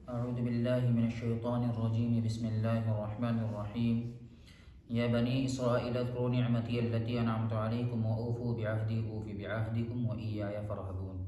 اعوذ باللہ من الشیطان الرجیم بسم اللہ الرحمن الرحیم یا بنی اسرائیل اذکروا نعمتی التي انعمت علیکم واوفوا بعہدی اوف بعہدکم وایای فارہبون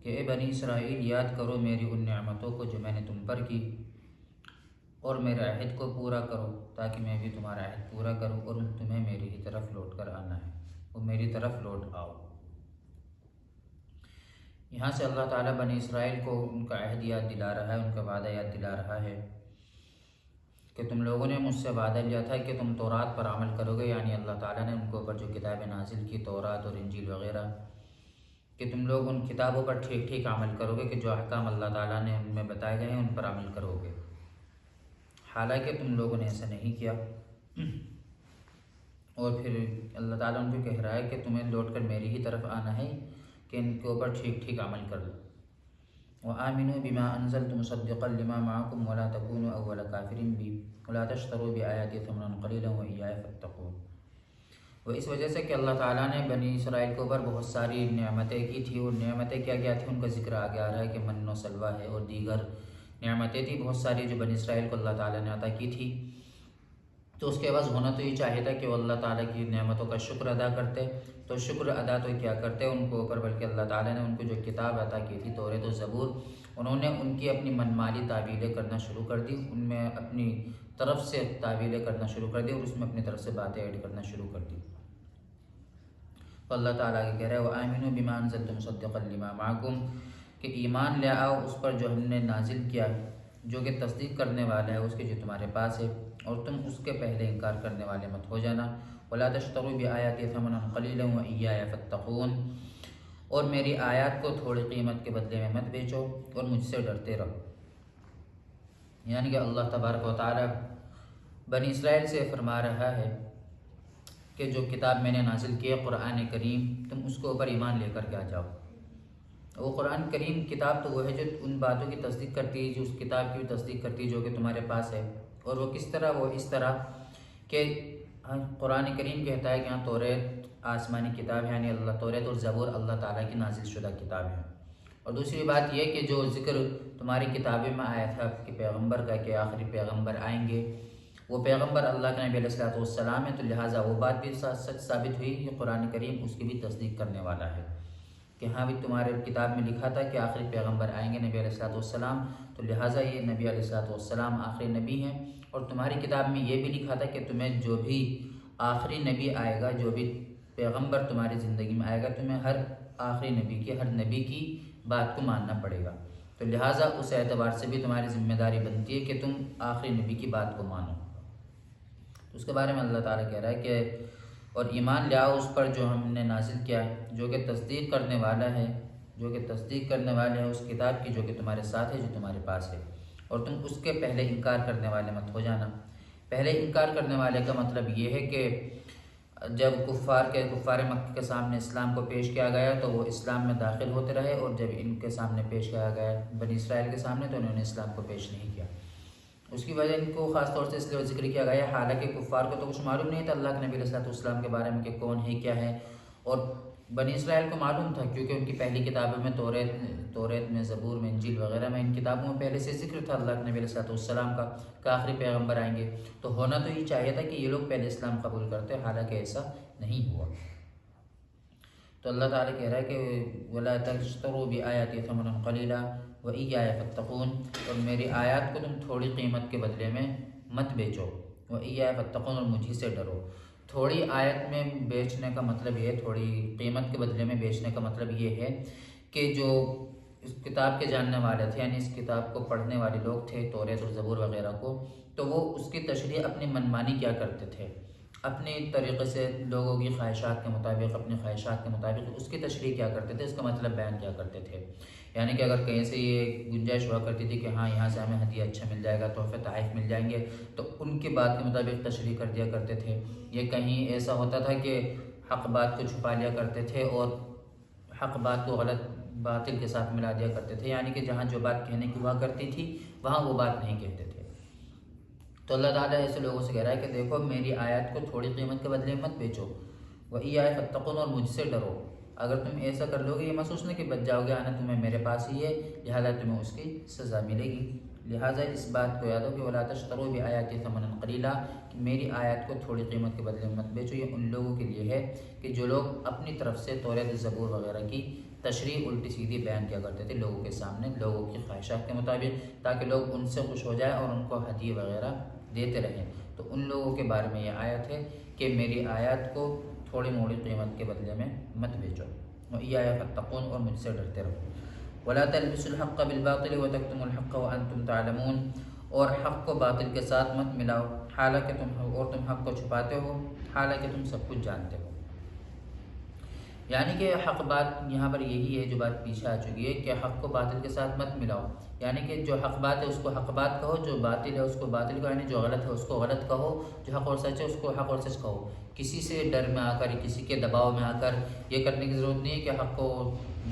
کہ اے بنی اسرائیل یاد کرو میری ان نعمتوں کو جو میں نے تم پر کی، اور میرے عہد کو پورا کرو تاکہ میں بھی تمہارا عہد پورا کروں، اور تمہیں میری ہی طرف لوٹ کر آنا ہے، اور میری طرف لوٹ آؤ۔ یہاں سے اللہ تعالیٰ بنی اسرائیل کو ان کا عہد یاد دلا رہا ہے، ان کا وعدہ یاد دلا رہا ہے کہ تم لوگوں نے مجھ سے وعدہ لیا تھا کہ تم تورات پر عمل کرو گے، یعنی اللہ تعالیٰ نے ان کے اوپر جو کتابیں نازل کی، تورات اور انجیل وغیرہ، کہ تم لوگ ان کتابوں پر ٹھیک ٹھیک عمل کرو گے، کہ جو احکام اللہ تعالیٰ نے ان میں بتائے گئے ہیں ان پر عمل کرو گے۔ حالانکہ تم لوگوں نے ایسا نہیں کیا، اور پھر اللہ تعالیٰ ان کو کہہ رہا ہے کہ تمہیں لوٹ کر میری ہی طرف آنا ہے کہ ان کے اوپر ٹھیک ٹھیک عمل کر لو۔ وَآمِنُوا بِمَا أَنزَلْتُ مُصَدِّقًا لِمَا مَعَكُمْ وَلَا تَكُونُوا أَوَّلَ كَافِرٍ بِهِ وَلَا تَشْتَرُوا بِآيَاتِي ثَمَنًا قَلِيلًا وَإِيَّايَ فَاتَّقُونِ۔ وہ اس وجہ سے کہ اللہ تعالیٰ نے بنی اسرائیل کے اوپر بہت ساری نعمتیں کی تھی، اور نعمتیں کیا کیا تھیں ان کا ذکر آگے آ رہا ہے کہ من و سلوہ ہے، اور دیگر نعمتیں تھیں بہت ساری جو بنی اسرائیل کو اللہ تعالیٰ نے عطا کی تھی۔ تو اس کے بعد ہونا تو یہ چاہیے تھا کہ وہ اللہ تعالیٰ کی نعمتوں کا شکر ادا کرتے، تو شکر ادا تو کیا کرتے ان کو اوپر، بلکہ اللہ تعالیٰ نے ان کو جو کتاب عطا کی تھی تورات و زبور، انہوں نے ان کی اپنی منمانی تعویلیں کرنا شروع کر دی، ان میں اپنی طرف سے تعویلیں کرنا شروع کر دی، اور اس میں اپنی طرف سے باتیں ایڈ کرنا شروع کر دی۔ تو اللہ تعالیٰ کہہ رہا ہے وَآمِنُوا بِمَا أَنزَلْتُ مُصَدِّقًا لِمَا مَعَكُمْ، کہ ایمان لے آؤ اس پر جو ہم نے نازل کیا، جو کہ تصدیق کرنے والا ہے اس کے جو تمہارے پاس ہے، اور تم اس کے پہلے انکار کرنے والے مت ہو جانا۔ وَلَا تَشْتَرُوا بِآيَاتِي ثَمَنًا قَلِيلًا وَإِيَّايَ فَاتَّقُونِ، اور میری آیات کو تھوڑی قیمت کے بدلے میں مت بیچو، اور مجھ سے ڈرتے رہو۔ یعنی کہ اللہ تبارک و تعالیٰ بنی اسرائیل سے فرما رہا ہے کہ جو کتاب میں نے نازل کی ہے قرآن کریم، تم اس کے اوپر ایمان لے کر کے آ جاؤ۔ وہ قرآن کریم کتاب تو وہ ہے جو ان باتوں کی تصدیق کرتی ہے، جو اس کتاب کی بھی تصدیق کرتی ہے جو کہ تمہارے پاس ہے۔ اور وہ کس طرح؟ وہ اس طرح کہ قرآن کریم کہتا ہے کہ ہاں تورات آسمانی کتاب ہے، یعنی اللہ تورات اور زبور اللہ تعالیٰ کی نازل شدہ کتاب ہے۔ اور دوسری بات یہ کہ جو ذکر تمہاری کتابیں میں آیا تھا کہ پیغمبر کا، کہ آخری پیغمبر آئیں گے، وہ پیغمبر اللہ کے نبی علیہ الصلوۃ والسلام ہے، تو لہٰذا وہ بات بھی سچ ثابت ہوئی کہ قرآن کریم اس کی بھی تصدیق کرنے والا ہے، کہ ہاں بھی تمہارے کتاب میں لکھا تھا کہ آخری پیغمبر آئیں گے نبی علیہ الصلوۃ والسلام، تو لہٰذا یہ نبی علیہ الصلوۃ والسلام آخری نبی ہیں۔ اور تمہاری کتاب میں یہ بھی لکھا تھا کہ تمہیں جو بھی آخری نبی آئے گا، جو بھی پیغمبر تمہاری زندگی میں آئے گا، تمہیں ہر آخری نبی کی، ہر نبی کی بات کو ماننا پڑے گا، تو لہٰذا اس اعتبار سے بھی تمہاری ذمہ داری بنتی ہے کہ تم آخری نبی کی بات کو مانو۔ اس کے بارے میں اللہ تعالیٰ کہہ رہا ہے کہ اور ایمان لے آؤ اس پر جو ہم نے نازل کیا، جو کہ تصدیق کرنے والا ہے، جو کہ تصدیق کرنے والے ہیں اس کتاب کی جو کہ تمہارے ساتھ ہے، جو تمہارے پاس ہے، اور تم اس کے پہلے انکار کرنے والے مت ہو جانا۔ پہلے انکار کرنے والے کا مطلب یہ ہے کہ جب کفار مکہ کے سامنے اسلام کو پیش کیا گیا تو وہ اسلام میں داخل ہوتے رہے، اور جب ان کے سامنے پیش کیا گیا بنی اسرائیل کے سامنے تو انہوں نے اسلام کو پیش نہیں کیا۔ اس کی وجہ ان کو خاص طور سے اس لیے ذکر کیا گیا، حالانکہ کفار کو تو کچھ معلوم نہیں تھا اللہ کے نبی علیہ الصلوۃ والسلام کے بارے میں کہ کون ہے کیا ہے، اور بنی اسرائیل کو معلوم تھا کیونکہ ان کی پہلی کتابوں میں تورات میں، زبور میں، انجیل وغیرہ میں، ان کتابوں میں پہلے سے ذکر تھا اللہ کے نبی علیہ الصلوۃ والسلام کا کہ آخری پیغمبر آئیں گے، تو ہونا تو یہ چاہیے تھا کہ یہ لوگ پہلے اسلام قبول کرتے، حالانکہ ایسا نہیں ہوا۔ تو اللہ تعالیٰ کہہ رہا ہے کہ وَلَا تَشْتَرُوا بِآيَاتِي ثَمَنًا قَلِيلًا وَإِيَّايَ فَاتَّقُونِ، اور میری آیات کو تم تھوڑی قیمت کے بدلے میں مت بیچو، وَإِيَّاِيَ فَاتَّقُونِ، اور مجھے سے ڈرو۔ تھوڑی آیت میں بیچنے کا مطلب یہ، تھوڑی قیمت کے بدلے میں بیچنے کا مطلب یہ ہے کہ جو اس کتاب کے جاننے والے تھے، یعنی اس کتاب کو پڑھنے والے لوگ تھے تورات اور زبور وغیرہ کو، تو وہ اس کی تشریح اپنی منمانی کیا کرتے تھے، اپنے طریقے سے لوگوں کی خواہشات کے مطابق، اپنی خواہشات کے مطابق اس کی تشریح کیا کرتے تھے، اس کا مطلب بیان کیا کرتے تھے۔ یعنی کہ اگر کہیں سے یہ گنجائش ہوا کرتی تھی کہ ہاں یہاں سے ہمیں ہدیہ اچھا مل جائے گا، تحفے تحائف مل جائیں گے، تو ان کی بات کے مطابق تشریح کر دیا کرتے تھے۔ یہ کہیں ایسا ہوتا تھا کہ حق بات کو چھپا لیا کرتے تھے، اور حق بات کو غلط باطل کے ساتھ ملا دیا کرتے تھے، یعنی کہ جہاں جو بات کہنے کی ہوا کرتی تھی وہاں وہ بات نہیں کہتے تھے۔ تو اللہ تعالیٰ ایسے لوگوں سے کہہ رہا ہے کہ دیکھو میری آیات کو تھوڑی قیمت کے بدلے مت بیچو، وَإِيَّايَ فَاتَّقُونِ، اور مجھ سے ڈرو۔ اگر تم ایسا کر لو گے یہ محسوس نہیں کہ بچ جاؤ گے، آنا تمہیں میرے پاس ہی ہے، لہٰذا تمہیں اس کی سزا ملے گی۔ لہٰذا اس بات کو یاد ہو کہ وَلَا تَشْتَرُوا بِآيَاتِي ثَمَنًا قَلِيلًا، کہ میری آیات کو تھوڑی قیمت کے بدلے میں مت بیچو۔ یہ ان لوگوں کے لیے ہے کہ جو لوگ اپنی طرف سے توریت، زبور وغیرہ کی تشریح الٹی سیدھی بیان کیا کرتے تھے لوگوں کے سامنے، لوگوں کی خواہشات کے مطابق، تاکہ لوگ ان سے خوش ہو جائیں اور ان کو ہدیے وغیرہ دیتے رہیں۔ تو ان لوگوں کے بارے میں یہ آیت ہے کہ میری آیات کو تھوڑی موڑی قیمت کے بدلے میں مت بیچو، وَإِيَّايَ فَاتَّقُونِ، اور مجھ سے ڈرتے رہو۔ وَلَا تَلْبِسُوا الْحَقَّ بِالْبَاطِلِ وَتَكْتُمُوا الْحَقَّ وَأَنْتُمْ تَعْلَمُونَ، اور حق کو باطل کے ساتھ مت ملاؤ حالانکہ تم حق کو چھپاتے ہو حالانکہ تم سب کچھ جانتے ہو۔ یعنی کہ حق بات یہاں پر یہی ہے جو بات پیچھے آ چکی ہے کہ حق کو باطل کے ساتھ مت ملاؤ، یعنی کہ جو حق بات ہے اس کو حق بات کہو، جو باطل ہے اس کو باطل کہو، یعنی جو غلط ہے اس کو غلط کہو، جو حق اور سچ ہے اس کو حق اور سچ کہو۔ کسی سے ڈر میں آ کر، کسی کے دباؤ میں آ کر یہ کرنے کی ضرورت نہیں ہے کہ حق کو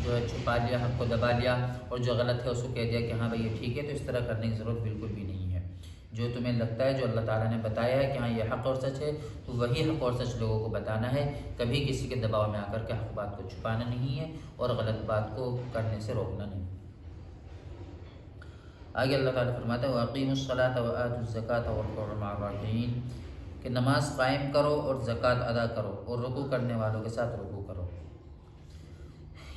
جو ہے چھپا لیا، حق کو دبا لیا، اور جو غلط ہے اس کو کہہ دیا کہ ہاں بھائی یہ ٹھیک ہے، تو اس طرح کرنے کی ضرورت بالکل بھی نہیں ہے۔ جو تمہیں لگتا ہے، جو اللہ تعالیٰ نے بتایا ہے کہ ہاں یہ حق اور سچ ہے، تو وہی حق اور سچ لوگوں کو بتانا ہے، کبھی کسی کے دباؤ میں آ کر کے حق بات کو چھپانا نہیں ہے اور غلط بات کو کرنے سے روکنا نہیں۔ آگے اللہ تعالیٰ فرماتا ہے وَأَقِيمُوا الصَّلَاةَ وَآتُوا الزَّكَاةَ وَارْكَعُوا مَعَ الرَّاكِعِينَ، کہ نماز قائم کرو اور زکوٰۃ ادا کرو اور رکوع کرنے والوں کے ساتھ رکوع کرو۔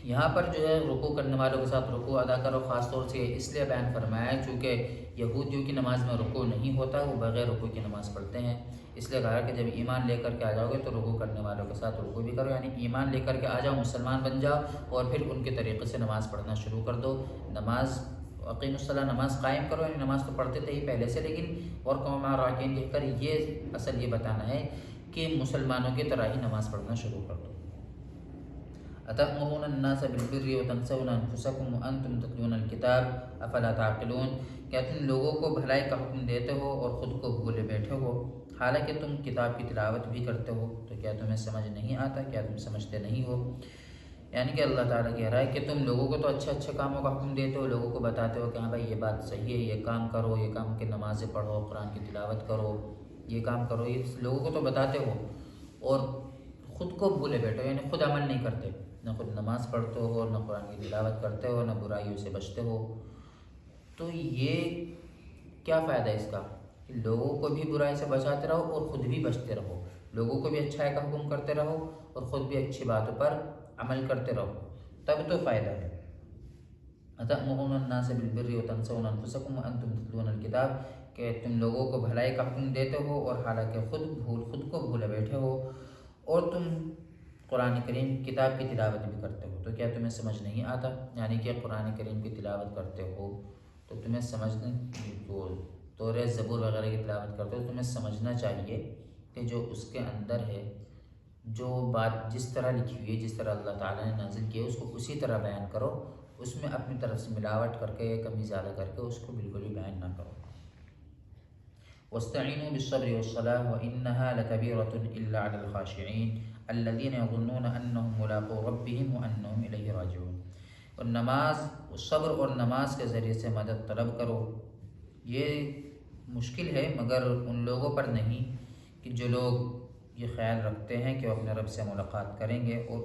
یہاں پر جو ہے رکوع کرنے والوں کے ساتھ رکوع ادا کرو خاص طور سے اس لیے بیان فرمایا ہے چونکہ یہودیوں کی نماز میں رکوع نہیں ہوتا، وہ بغیر رکوع کی نماز پڑھتے ہیں، اس لیے کہا کہ جب ایمان لے کر کے آ جاؤ گے تو رکوع کرنے والوں کے ساتھ رکوع بھی کرو، یعنی ایمان لے کر کے آ جاؤ، مسلمان بن جاؤ اور پھر ان کے طریقے سے نماز پڑھنا شروع کر دو۔ نماز اقیم الصلاۃ، نماز قائم کرو، یعنی نماز تو پڑھتے تھے ہی پہلے سے، لیکن وارکعوا مع الراکعین کہہ کر یہ اصل یہ بتانا ہے کہ مسلمانوں کی طرح ہی نماز پڑھنا شروع کر دو۔ أتأمرون الناس بالبر وتنسون أنفسكم وأنتم تتلون الكتاب أفلا تعقلون، کیا تم لوگوں کو بھلائی کا حکم دیتے ہو اور خود کو بھولے بیٹھے ہو حالانکہ تم کتاب کی تلاوت بھی کرتے ہو، تو کیا تمہیں سمجھ نہیں آتا، کیا تم سمجھتے نہیں ہو؟ یعنی کہ اللہ تعالیٰ کہہ رہا ہے کہ تم لوگوں کو تو اچھے اچھے کاموں کا حکم دیتے ہو، لوگوں کو بتاتے ہو کہ ہاں بھائی یہ بات صحیح ہے، یہ کام کرو، یہ کام کہ نمازیں پڑھو، قرآن کی تلاوت کرو، یہ کام کرو، یہ لوگوں کو تو بتاتے ہو اور خود کو بھولے بیٹھو، یعنی خود عمل نہیں کرتے، نہ خود نماز پڑھتے ہو، نہ قرآن کی تلاوت کرتے ہو، نہ برائیوں سے بچتے ہو۔ تو یہ کیا فائدہ ہے اس کا کہ لوگوں کو بھی برائی سے بچاتے رہو اور خود بھی بچتے رہو، لوگوں کو بھی اچھائی کا حکم کرتے رہو اور خود بھی اچھی باتوں پر عمل کرتے رہو، تب تو فائدہ ہے۔ أتأمرون الناس بالبر وتنسون أنفسكم وأنتم تتلون الكتاب، کہ تم لوگوں کو بھلائی کا حکم دیتے ہو اور حالانکہ خود کو بھولے بیٹھے ہو اور تم قرآن کریم کتاب کی تلاوت بھی کرتے ہو، تو کیا تمہیں سمجھ نہیں آتا؟ یعنی کہ قرآن کریم کی تلاوت کرتے ہو تو تمہیں سمجھنے توریت زبور وغیرہ کی تلاوت کرتے ہو، تمہیں سمجھنا چاہیے کہ جو اس کے اندر ہے، جو بات جس طرح لکھی ہوئی ہے، جس طرح اللہ تعالیٰ نے نازل کی ہے اس کو اسی طرح بیان کرو، اس میں اپنی طرف سے ملاوٹ کر کے یا کمی زیادہ کر کے اس کو بالکل بھی بیان نہ کرو۔ وَاسْتَعِينُوا بِالصَّبْرِ وَالصَّلَاةِ وَإِنَّهَا لَكَبِيرَةٌ إِلَّا عَلَى الْخَاشِعِينَ الَّذِينَ يَظُنُّونَ أَنَّهُمْ مُلَاقُو رَبِّهِمْ وَأَنَّهُمْ إِلَيْهِ رَاجِعُونَ، اور نماز، صبر اور نماز کے ذریعے سے مدد طلب کرو۔ یہ مشکل ہے مگر ان لوگوں پر نہیں کہ جو لوگ یہ خیال رکھتے ہیں کہ وہ اپنے رب سے ملاقات کریں گے، اور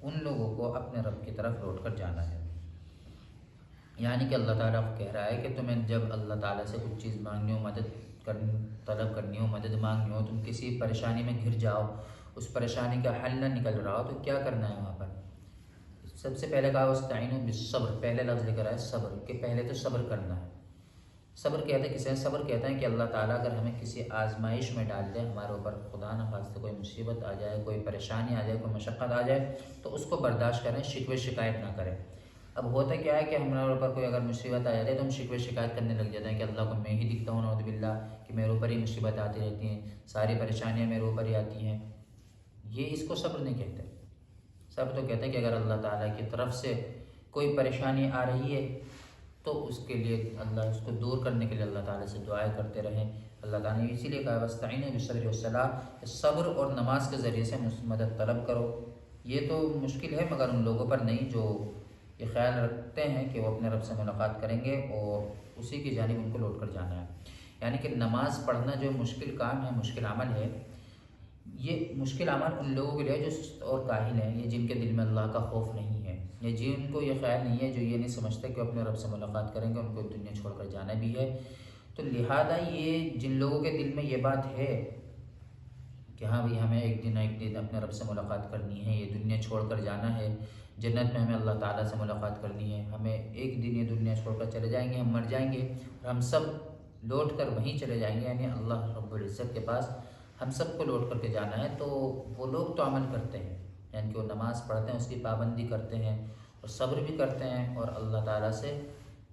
ان لوگوں کو اپنے رب کی طرف لوٹ کر جانا ہے۔ یعنی کہ اللہ تعالیٰ کہہ رہا ہے کہ تمہیں جب اللہ تعالیٰ سے کچھ چیز مانگنی ہو، طلب کرنی ہو، مدد مانگنی ہو، تم کسی پریشانی میں گھر جاؤ، اس پریشانی کا حل نہ نکل رہا ہو، تو کیا کرنا ہے وہاں پر؟ سب سے پہلے کہا واستعینوا بالصبر، پہلے لفظ لکھ رہا ہے صبر، کہ پہلے تو صبر کرنا ہے۔ صبر کہتے ہیں کسے؟ صبر کہتے ہیں کہ اللہ تعالیٰ اگر ہمیں کسی آزمائش میں ڈال دے، ہمارے اوپر خدا نہ خواستہ کوئی مصیبت آ جائے، کوئی پریشانی آ جائے، کوئی مشقت آ جائے، تو اس کو برداشت کریں، شکوے شکایت نہ کریں۔ اب ہوتا کیا ہے کہ ہمارے اوپر کوئی اگر مصیبت آ جاتی ہے تو ہم شکوے شکایت کرنے لگ جاتے ہیں کہ اللہ کو میں ہی دکھتا ہوں، نعوذ باللہ، کہ میرے اوپر ہی مصیبت آتی رہتی ہیں، ساری پریشانیاں میرے اوپر ہی آتی ہیں۔ یہ اس کو صبر نہیں کہتے۔ صبر تو کہتے ہیں کہ اگر اللہ تعالیٰ کی طرف سے کوئی پریشانی آ رہی ہے تو اس کے لیے اللہ اس کو دور کرنے کے لیے اللہ تعالیٰ سے دعائیں کرتے رہیں۔ اللہ تعالیٰ نے اسی لیے کہا واستعینوا بالصبر والصلاۃ، کہ صبر اور نماز کے ذریعے سے مدد طلب کرو۔ یہ تو مشکل ہے مگر ان لوگوں پر نہیں جو یہ خیال رکھتے ہیں کہ وہ اپنے رب سے ملاقات کریں گے اور اسی کی جانب ان کو لوٹ کر جانا ہے۔ یعنی کہ نماز پڑھنا جو مشکل کام ہے، مشکل عمل ہے، یہ مشکل عمل ان لوگوں کے لیے جو سست اور کاہل ہیں، یہ جن کے دل میں اللہ کا خوف نہیں ہے، یا جن کو یہ خیال نہیں ہے، جو یہ نہیں سمجھتے کہ اپنے رب سے ملاقات کریں گے، ان کو دنیا چھوڑ کر جانا بھی ہے۔ تو لہذا یہ جن لوگوں کے دل میں یہ بات ہے کہ ہاں بھئی ہمیں ایک دن اپنے رب سے ملاقات کرنی ہے، یہ دنیا چھوڑ کر جانا ہے، جنت میں ہمیں اللہ تعالیٰ سے ملاقات کرنی ہے، ہمیں ایک دن یہ دنیا چھوڑ کر چلے جائیں گے، ہم مر جائیں گے اور ہم سب لوٹ کر وہیں چلے جائیں گے، یعنی اللہ رب العزت کے پاس ہم سب کو لوٹ کر کے جانا ہے۔ تو وہ لوگ تو عمل کرتے ہیں، یعنی کہ وہ نماز پڑھتے ہیں، اس کی پابندی کرتے ہیں اور صبر بھی کرتے ہیں اور اللہ تعالیٰ سے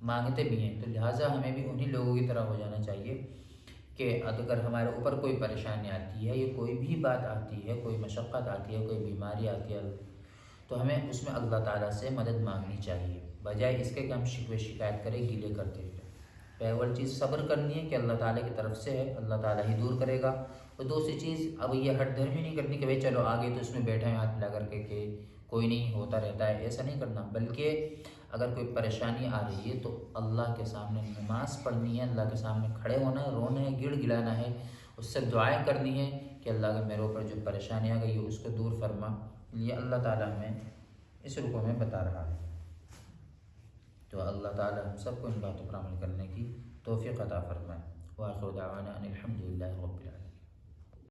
مانگتے بھی ہیں۔ تو لہٰذا ہمیں بھی انہی لوگوں کی طرح ہو جانا چاہیے کہ اگر ہمارے اوپر کوئی پریشانی آتی ہے، یا کوئی بھی بات آتی ہے، کوئی مشقت آتی ہے، کوئی بیماری آتی ہے، تو ہمیں اس میں اللہ تعالیٰ سے مدد مانگنی چاہیے، بجائے اس کے کہ ہم شکوے شکایت کریں، گیلے کرتے ہوئے۔ پہلی چیز صبر کرنی ہے کہ اللہ تعالیٰ کی طرف سے ہے، اللہ تعالیٰ ہی دور کرے گا۔ اور دوسری چیز اب یہ ہٹ دھرمی نہیں کرنی کہ بھائی چلو آگے تو اس میں بیٹھے ہیں ہاتھ ملا کر کے کہ کوئی نہیں، ہوتا رہتا ہے، ایسا نہیں کرنا، بلکہ اگر کوئی پریشانی آ رہی ہے تو اللہ کے سامنے نماز پڑھنی ہے، اللہ کے سامنے کھڑے ہونا ہے، رونا ہے، گڑ گڑانا ہے، اس سے دعائیں کرنی ہے کہ اللہ اگر میرے اوپر جو پریشانی آ گئی ہے اس کو دور فرما۔ یہ اللہ تعالیٰ ہمیں اس رکوع میں بتا رہا ہے۔ تو اللہ تعالیٰ ہم سب کو ان باتوں پر عمل کرنے کی توفیق عطا فرمائے۔ وآخر دعوانا ان الحمد للہ رب العالمین۔